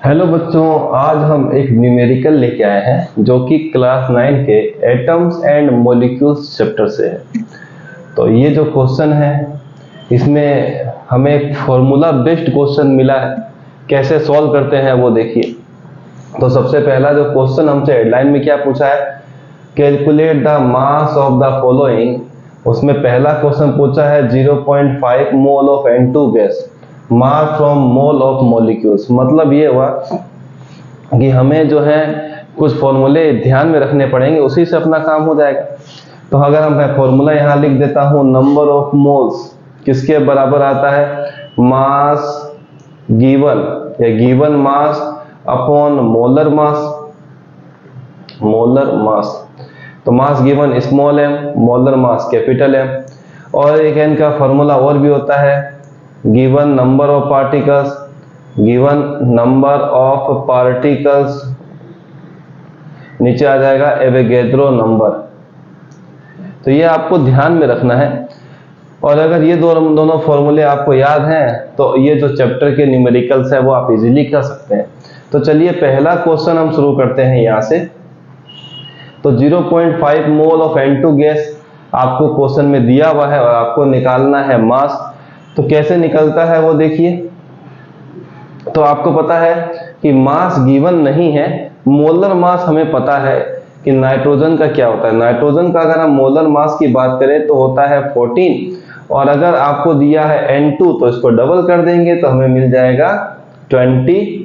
Hello बच्चों, आज हम एक न्यूमेरिकल लेके आए हैं जो कि क्लास 9 के एटम्स एंड मॉलिक्यूल्स चैप्टर से है। तो ये जो क्वेश्चन है इसमें हमें फॉर्मूला बेस्ड क्वेश्चन मिला है, कैसे सॉल्व करते हैं वो देखिए। तो सबसे पहला जो क्वेश्चन हमसे हेडलाइन में क्या पूछा है, calculate the mass of the following. उसमें पहला क्वेश्चन पूछा है 0.5 mole of N2 gas mass from mole of molecules. मतलब ये हुआ कि हमें जो है कुछ फॉर्मूले ध्यान में रखने पड़ेंगे, उसी से अपना काम हो जाएगा। तो अगर हम फॉर्मूला यहाँ लिख देता हूँ, नंबर ऑफ मोल्स किसके बराबर आता है, मास गिवन या given mass upon molar mass. Molar mass तो mass given small M, molar mass capital M. और एक एन का फॉर्मूला और भी होता है, given number of particles, given number of particles नीचे आ जाएगा एवोगैड्रो नंबर। तो ये आपको ध्यान में रखना है। और अगर ये दोनों फॉर्मूले आपको याद हैं तो ये जो चैप्टर के न्यूमेरिकल्स है वो आप इजीली कर सकते हैं। तो चलिए पहला क्वेश्चन हम शुरू करते हैं यहाँ से। तो 0.5 मोल ऑफ N2 गैस आपको क्वेश्चन में दिया हुआ है और आपको निकालना है मास। तो कैसे निकलता है वो देखिए। तो आपको पता है कि मास गिवन नहीं है, मोलर मास हमें पता है कि नाइट्रोजन का क्या होता है। नाइट्रोजन का अगर हम मोलर मास की बात करें तो होता है 14, और अगर आपको दिया है N2 तो इसको डबल कर देंगे तो हमें मिल जाएगा 28।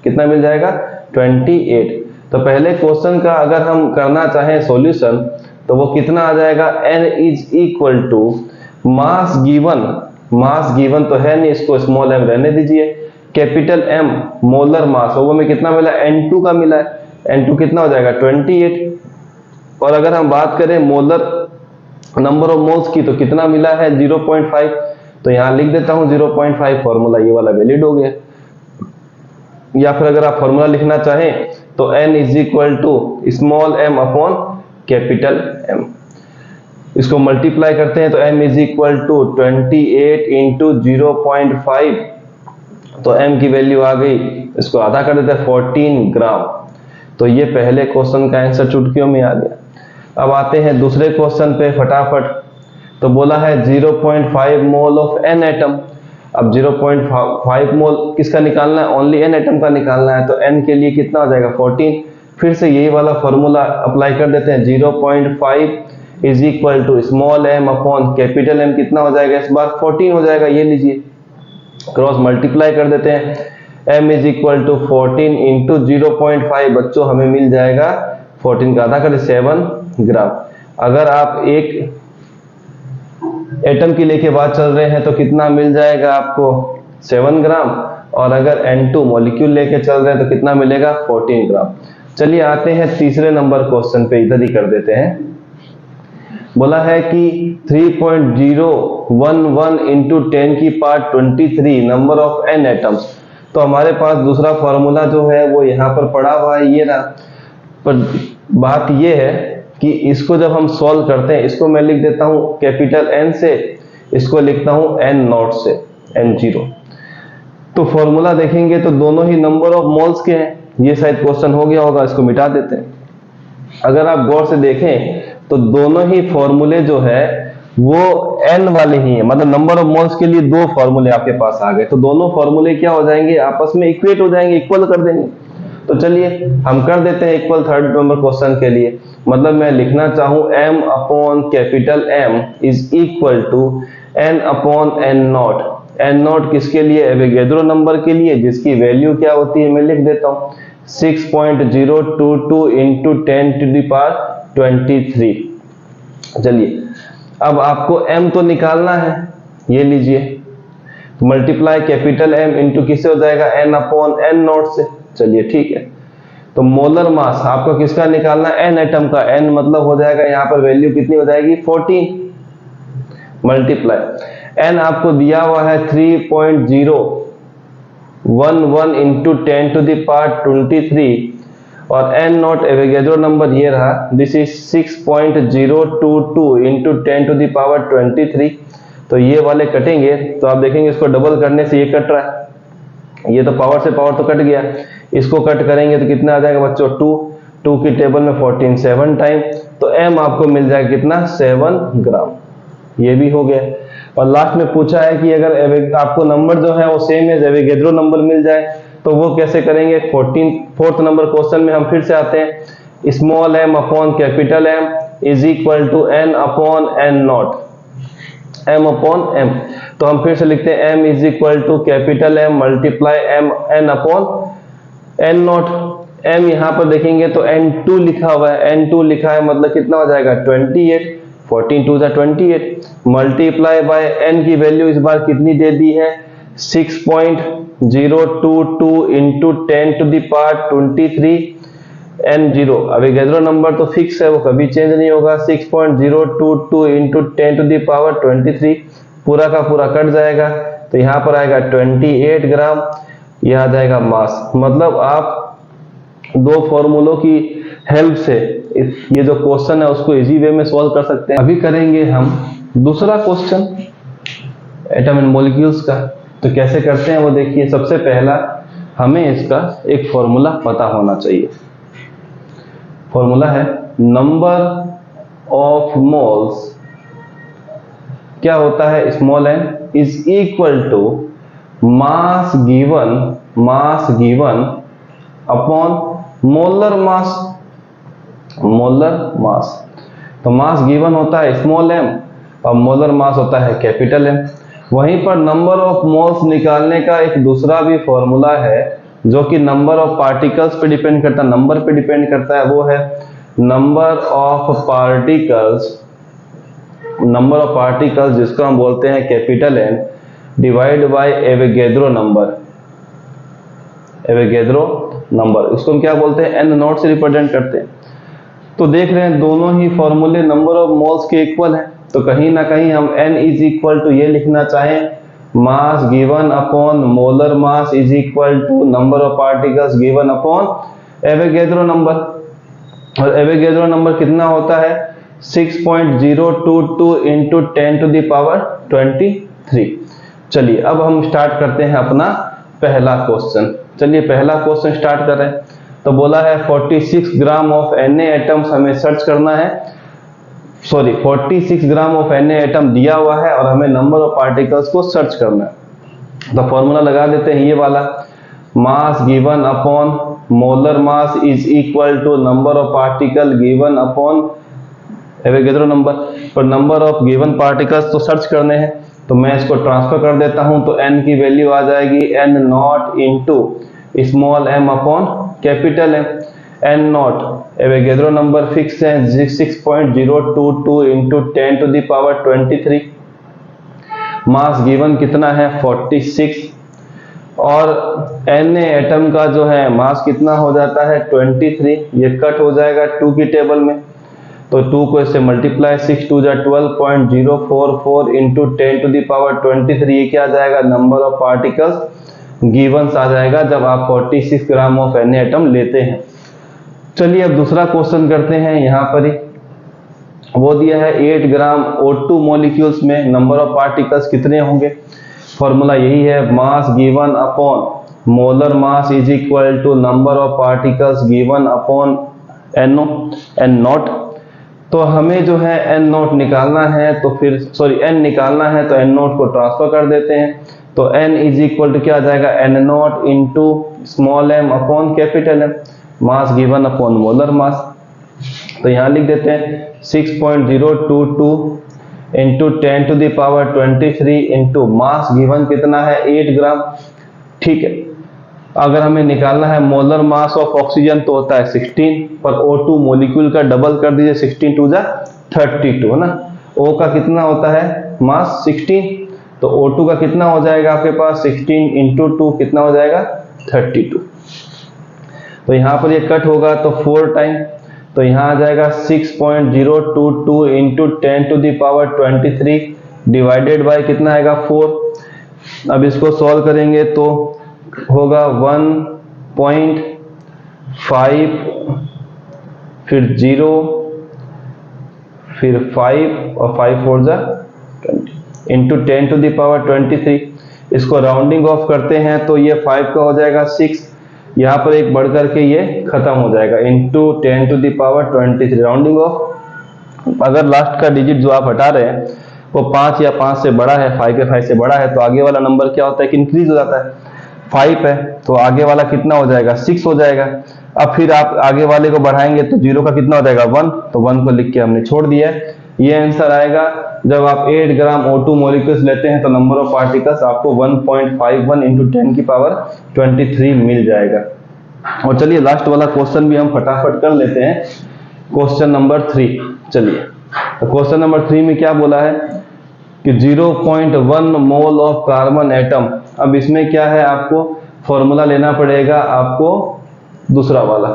कितना मिल जाएगा, 28। तो पहले क्वेश्चन का अगर हम करना चाहें सॉल्यूशन तो वो कितना आ जाएगा, N is equal to mass given. Mass given तो है नहीं, इसको स्मॉल m रहने दीजिए, कैपिटल M मोलर मास। वो में कितना मिला, N2 का मिला है। N2 कितना हो जाएगा, 28। और अगर हम बात करें मोलर नंबर ऑफ मोल्स की तो कितना मिला है, 0.5। तो यहां लिख देता हूं 0.5, फॉर्मूला ये वाला वैलिड हो गया। या फिर अगर आप फॉर्मूला लिखना चाहें तो N is equal to small m upon capital M। इसको मल्टीप्लाई करते हैं तो m is equal to 28 into 0.5। तो m की वैल्यू आ गई, इसको आधा कर देते हैं 14 ग्राम। तो ये पहले क्वेश्चन का आंसर चुटकियों में आ गया। अब आते हैं दूसरे क्वेश्चन पे फटाफट। तो बोला है 0.5 मोल ऑफ n एटम। अब 0.5 मोल किसका निकालना है, ओनली n एटम का निकालना है। तो n के लिए कितना हो जाएगा, 14। फिर से यही वाला फॉर्मूला अप्लाई कर देते हैं, 0.5 is equal to small m upon capital M। कितना हो जाएगा इस बार, 14 हो जाएगा। ये लीजिए क्रॉस मल्टीप्लाई कर देते हैं, m is equal to 14 into 0.5। बच्चों हमें मिल जाएगा 14 का आधा करें 7 ग्राम। अगर आप एक एटम की लेके बात चल रहे हैं तो कितना मिल जाएगा आपको, 7 ग्राम। और अगर N2 मॉलिक्यूल लेके चल रहे हैं तो कितना मिलेगा, 14 ग्राम। चलिए आते हैं तीसरे नंबर क्वेश्चन पे, इधर ही कर देते हैं। बोला है कि 3.011 इंटू 10 की power 23 number of n atoms. तो हमारे पास दूसरा फॉर्मूला जो है वो यहाँ पर पड़ा हुआ है, ये रहा। पर बात ये है कि इसको जब हम सॉल्व करते हैं, इसको मैं लिख देता हूँ कैपिटल N से, इसको लिखता हूँ N0 से, N0। तो फॉर्मूला देखेंगे तो दोनों ही नंबर ऑफ मोल्स के हैं। ये शायद क्वेश्चन हो गया होगा, इसको मिटा देते हैं। अगर आप गौर से देखें तो दोनों ही फॉर्मूले जो है वो n वाले ही हैं, मतलब नंबर ऑफ मोल्स के लिए दो फॉर्मूले आपके पास आ गए। तो दोनों फॉर्मूले क्या हो जाएंगे, आपस में इक्वेट हो जाएंगे, इक्वल कर देंगे। तो चलिए हम कर देते हैं इक्वल थर्ड नंबर क्वेश्चन के लिए। मतलब मैं लिखना चाहूं m upon capital M is equal to n upon N0। N0 किसके लिए, एवोगैड्रो नंबर के लिए, जिसकी वैल्यू क्या होती है, मैं लिख देता हूं 6.022 इंटू 10 टू द पावर 23। चलिए अब आपको m तो निकालना है, ये लीजिए। तो मल्टीप्लाई कैपिटल M इंटू किससे हो जाएगा, n अपॉन N0 से। चलिए ठीक है। तो मोलर मास आपको किसका निकालना है, n एटम का। n मतलब हो जाएगा यहाँ पर वैल्यू कितनी हो जाएगी, 14 मल्टीप्लाई n आपको दिया हुआ है 3.011 इंटू 10 टू द पावर 23, और N0 एवोगैड्रो नंबर ये रहा, this is 6.022 into 10 to the power 23। तो ये वाले कटेंगे तो आप देखेंगे इसको डबल करने से ये कट रहा है, ये तो पावर से पावर तो कट गया, इसको कट करेंगे तो कितना आ जाएगा बच्चों 2 की टेबल में 14 7 टाइम, तो m आपको मिल जाएगा कितना 7 ग्राम। ये भी हो गया। और लास्ट में पूछा है कि अगर आपको नंबर जो है वो सेम एज एवोगैड्रो नंबर मिल जाए तो वो कैसे करेंगे। 4th नंबर क्वेश्चन में हम फिर से आते हैं, small m upon capital M is equal to n upon n naught, m upon m। तो हम फिर से लिखते हैं m is equal to capital M multiply m n upon n naught. m यहाँ पर देखेंगे तो n2 लिखा हुआ है, n2 लिखा है मतलब कितना हो जाएगा 28, 14 2 जा 28 मल्टीप्लाई बाय n की वैल्यू इस बार कितनी दे दी है 6.022 into 10 to the power 23 n0। Avogadro number तो फिक्स है, वो कभी चेंज नहीं होगा। 6.022 इंटू 10 टू द पावर 23 पूरा का पूरा कट जाएगा, तो यहाँ पर आएगा 28 ग्राम, यह आ जाएगा मास। मतलब आप दो फॉर्मूलों की हेल्प से ये जो क्वेश्चन है उसको इजी वे में सॉल्व कर सकते हैं। अभी करेंगे हम दूसरा क्वेश्चन एटम एंड मॉलिक्यूल्स का। तो कैसे करते हैं वो देखिए। सबसे पहला हमें इसका एक फॉर्मूला पता होना चाहिए। फॉर्मूला है नंबर ऑफ मोल्स, क्या होता है स्मॉल n is equal to mass given upon molar mass. तो मास गिवन होता है स्मॉल m और मोलर मास होता है कैपिटल M। वहीं पर नंबर ऑफ मोल्स निकालने का एक दूसरा भी फॉर्मूला है जो कि नंबर ऑफ पार्टिकल्स पे डिपेंड करता है, नंबर पे डिपेंड करता है। वो है नंबर ऑफ पार्टिकल्स जिसको हम बोलते हैं capital N divide by Avogadro number, उसको हम क्या बोलते हैं n नॉट से रिप्रेजेंट करते हैं। तो देख रहे हैं दोनों ही फॉर्मूले नंबर ऑफ मोल्स के इक्वल है, तो कहीं ना कहीं हम n इज इक्वल टू ये लिखना चाहें mass given upon molar mass is equal to number of particles given upon Avogadro number. और एवोगैड्रो नंबर कितना होता है 6.022 इंटू 10 टू द पावर 23। चलिए अब हम स्टार्ट करते हैं अपना पहला क्वेश्चन। चलिए पहला क्वेश्चन स्टार्ट कर रहे हैं। तो बोला है 46 ग्राम ऑफ Na एटम्स हमें सर्च करना है, 46 ग्राम ऑफ Na एटम दिया हुआ है और हमें नंबर ऑफ पार्टिकल्स को सर्च करना है। तो फॉर्मूला लगा देते हैं ये वाला, mass given upon molar mass is equal to number of particle given upon Avogadro number. पर नंबर ऑफ गिवन पार्टिकल्स तो सर्च करने हैं, तो मैं इसको ट्रांसफर कर देता हूं, तो n की वैल्यू आ जाएगी n naught into small m upon capital M। n naught Avogadro number fix है 6.022 into 10 to the power 23। Mass given कितना है 46 और Na एटम का जो है मास कितना हो जाता है 23। ये कट हो जाएगा 2 की टेबल में, तो 2 को इससे मल्टीप्लाई 6 2 जा 12.044 इंटू 10 टू द पावर 23। ये क्या आ जाएगा नंबर ऑफ पार्टिकल्स गिवंस आ जाएगा जब आप 46 ग्राम ऑफ Na एटम लेते हैं। चलिए अब दूसरा क्वेश्चन करते हैं। यहाँ पर ही वो दिया है 8 ग्राम O2 मॉलिक्यूल्स में नंबर ऑफ पार्टिकल्स कितने होंगे। फॉर्मूला यही है mass given upon molar mass is equal to number of particles given upon n naught. तो हमें जो है n नॉट निकालना है, तो फिर n निकालना है, तो n नॉट को ट्रांसफर कर देते हैं। तो n इज इक्वल टू क्या आ जाएगा n naught into small m upon capital M, mass given upon molar mass. तो यहाँ लिख देते हैं 6.022 into 10 to the power 23 into mass given कितना है 8 ग्राम। ठीक है, अगर हमें निकालना है मोलर मास ऑफ ऑक्सीजन तो होता है 16, पर O2 मॉलिक्यूल का डबल कर दीजिए 16 2 जा 32 है ना। O का कितना होता है मास 16, तो O2 का कितना हो जाएगा आपके पास 16 इंटू 2 कितना हो जाएगा 32। तो यहाँ पर ये कट होगा तो 4 टाइम, तो यहाँ आ जाएगा 6.022 into 10 to the power 23 divided by कितना आएगा 4। अब इसको सॉल्व करेंगे तो होगा 1.5 फिर 0 फिर 5 और 5 4 जा 20 इंटू 10 टू द पावर 23। इसको राउंडिंग ऑफ करते हैं तो ये 5 का हो जाएगा 6, यहाँ पर एक बढ़ करके ये खत्म हो जाएगा into 10 to the power 23 rounding off. अगर लास्ट का डिजिट जो आप हटा रहे हैं वो 5 या 5 से बड़ा है, 5 या 5 से बड़ा है, तो आगे वाला नंबर क्या होता है कि इंक्रीज हो जाता है। 5 है तो आगे वाला कितना हो जाएगा 6 हो जाएगा। अब फिर आप आगे वाले को बढ़ाएंगे तो 0 का कितना हो जाएगा 1, तो 1 को लिख के हमने छोड़ दिया है। ये आंसर आएगा जब आप 8 ग्राम O2 मॉलिक्यूल्स लेते हैं तो नंबर ऑफ पार्टिकल्स आपको 1.51 इंटू 10 की पावर 23 मिल जाएगा। और चलिए लास्ट वाला क्वेश्चन भी हम फटाफट कर लेते हैं, क्वेश्चन नंबर 3। चलिए तो क्वेश्चन नंबर 3 में क्या बोला है कि 0.1 मोल ऑफ कार्बन एटम। अब इसमें क्या है, आपको फॉर्मूला लेना पड़ेगा आपको दूसरा वाला।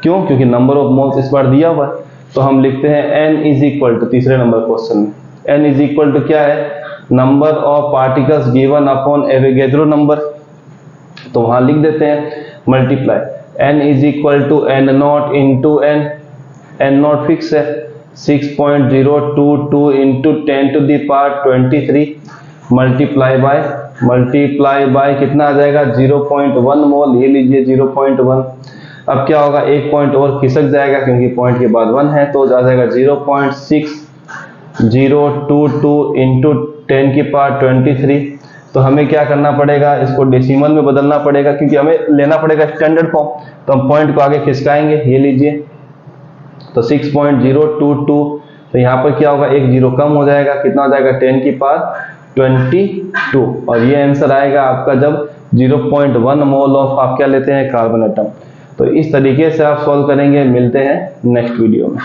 क्यों? क्योंकि नंबर ऑफ मोल्स इस बार दिया हुआ है। तो हम लिखते हैं n इज इक्वल टू, तीसरे नंबर क्वेश्चन में n इज इक्वल टू क्या है, number of particles given upon Avogadro number. तो वहां लिख देते हैं multiply n is equal to n naught into n, n naught fix है 6.022 into 10 to the power 23 multiply by कितना आ जाएगा 0.1 मोल। ये लीजिए 0.1। अब क्या होगा, एक पॉइंट और खिसक जाएगा क्योंकि पॉइंट के बाद 1 है, तो आ जाएगा 0.6022 इंटू 10 की पावर 23। तो हमें क्या करना पड़ेगा, इसको डेसिमल में बदलना पड़ेगा क्योंकि हमें लेना पड़ेगा स्टैंडर्ड फॉर्म। तो हम पॉइंट को आगे खिसकाएंगे, ये लीजिए तो 6.022। तो यहाँ पर क्या होगा, एक जीरो कम हो जाएगा, कितना हो जाएगा 10 की पावर 22। और ये आंसर आएगा आपका जब 0.1 मोल ऑफ आप क्या लेते हैं कार्बन एटम। तो इस तरीके से आप सॉल्व करेंगे। मिलते हैं नेक्स्ट वीडियो में।